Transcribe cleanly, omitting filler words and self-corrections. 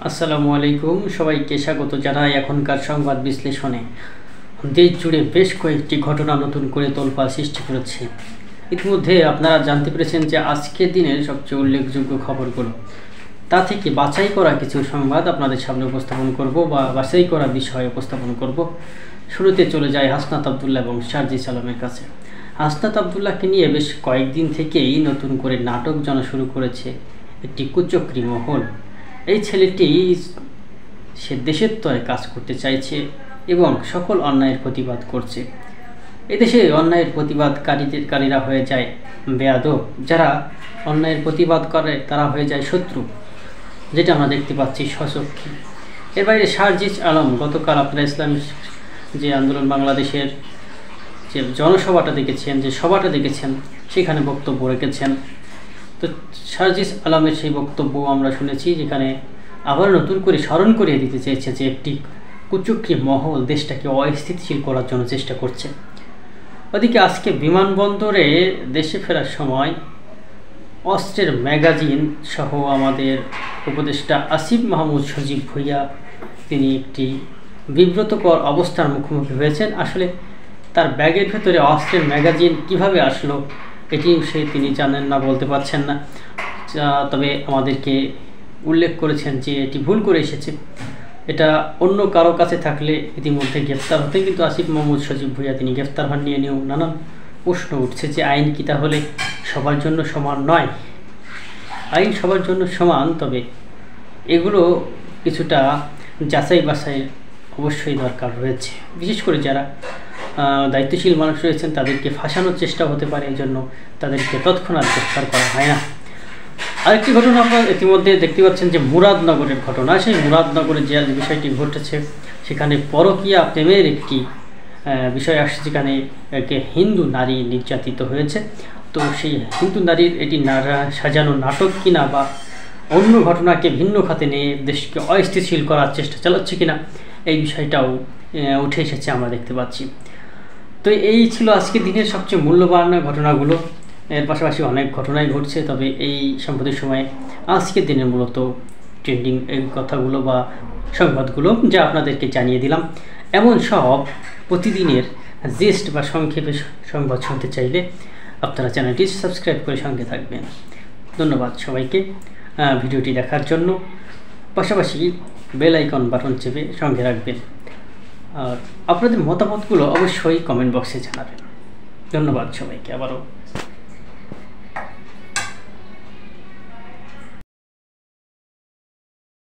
আসসালামু আলাইকুম, সবাইকে স্বাগত জানাই এখনকার সংবাদ বিশ্লেষণে। দেশ জুড়ে বেশ কয়েকটি ঘটনা নতুন করে তোলপাড় সৃষ্টি করেছে। ইতিমধ্যে আপনারা জানতে পেরেছেন যে আজকের দিনের সবচেয়ে উল্লেখযোগ্য খবরগুলো, তা থেকে বাছাই করা কিছু সংবাদ আপনাদের সামনে উপস্থাপন করব বা বাছাই করা বিষয় উপস্থাপন করব। শুরুতে চলে যায় হাসনাত আবদুল্লাহ এবং সার্জিস আলমের কাছে। হাসনাত আবদুল্লাহকে নিয়ে বেশ কয়েকদিন থেকেই নতুন করে নাটক জানা শুরু করেছে একটি কুচক্রী মহল। এই ছেলেটি সে দেশের তরে কাজ করতে চাইছে এবং সকল অন্যায়ের প্রতিবাদ করছে। এদেশে অন্যায়ের প্রতিবাদকারীরা হয়ে যায় বেয়াদব, যারা অন্যায়ের প্রতিবাদ করে তারা হয়ে যায় শত্রু, যেটা আমরা দেখতে পাচ্ছি স্বচক্ষে। এর বাইরে সার্জিস আলম গতকাল আপনারা ইসলামী যে আন্দোলন বাংলাদেশের যে জনসভাটা দেখেছেন, যে সভাটা দেখেছেন, সেখানে বক্তব্য রেখেছেন। তো সার্জিস আলমের সেই বক্তব্য আমরা শুনেছি, যেখানে আবার নতুন করে স্মরণ করিয়ে দিতে চেয়েছে যে একটি কুচক্রী মহল দেশটাকে অস্থিতিশীল করার জন্য চেষ্টা করছে। ওদিকে আজকে বিমানবন্দরে দেশে ফেরার সময় অস্ত্রের ম্যাগাজিন সহ আমাদের উপদেষ্টা আসিফ মাহমুদ সজীব ভুঁইয়া তিনি একটি বিব্রতকর অবস্থার মুখোমুখি হয়েছেন। আসলে তার ব্যাগের ভেতরে অস্ত্রের ম্যাগাজিন কিভাবে আসলো এটি তিনি জানেন না, বলতে পারছেন না। তবে আমাদেরকে উল্লেখ করেছেন যে এটি ভুল করে এসেছে, এটা অন্য কারো কাছে থাকলে ইতিমধ্যে গ্রেফতার হতে, কিন্তু আসিফ মাহমুদ সজীব ভুঁইয়া তিনি গ্রেফতার হন নিয়েও নানান প্রশ্ন উঠছে যে আইন কি তাহলে সবার জন্য সমান নয়? আইন সবার জন্য সমান, তবে এগুলো কিছুটা যাচাই বাছাইয়ের অবশ্যই দরকার রয়েছে। বিশেষ করে যারা দায়িত্বশীল মানুষ রয়েছেন তাদেরকে ফাঁসানোর চেষ্টা হতে পারে, এই জন্য তাদেরকে তৎক্ষণাৎ গ্রেফতার করা হয় না। আরেকটি ঘটনা আপনারা ইতিমধ্যে দেখতে পাচ্ছেন যে মুরাদনগরের ঘটনা। সেই মুরাদনগরে যে বিষয়টি ঘটেছে, সেখানে পরকীয়া প্রেমের একটি বিষয় আসছে, যেখানে একে হিন্দু নারী নির্যাতিত হয়েছে। তো সেই হিন্দু নারীর এটি সাজানো নাটক কিনা বা অন্য ঘটনাকে ভিন্ন খাতে নিয়ে দেশকে অস্থিতিশীল করার চেষ্টা চালাচ্ছে কিনা, এই বিষয়টাও উঠে এসেছে আমরা দেখতে পাচ্ছি। তো এই ছিল আজকের দিনের সবচেয়ে মূল্যবান ঘটনাগুলো। এর পাশাপাশি অনেক ঘটনাই ঘটছে, তবে এই সাম্প্রতিক সময়ে আজকের দিনের মূলত ট্রেন্ডিং এই কথাগুলো বা সংবাদগুলো যা আপনাদেরকে জানিয়ে দিলাম। এমন সব প্রতিদিনের জিস্ট বা সংক্ষেপে সংবাদ শুনতে চাইলে আপনারা চ্যানেলটি সাবস্ক্রাইব করে সঙ্গে থাকবেন। ধন্যবাদ সবাইকে ভিডিওটি দেখার জন্য। পাশাপাশি বেল আইকন বাটন চেপে সঙ্গে রাখবেন, আর আপনাদের মতামতগুলো অবশ্যই কমেন্ট বক্সে জানাবেন। ধন্যবাদ সবাইকে আবারও।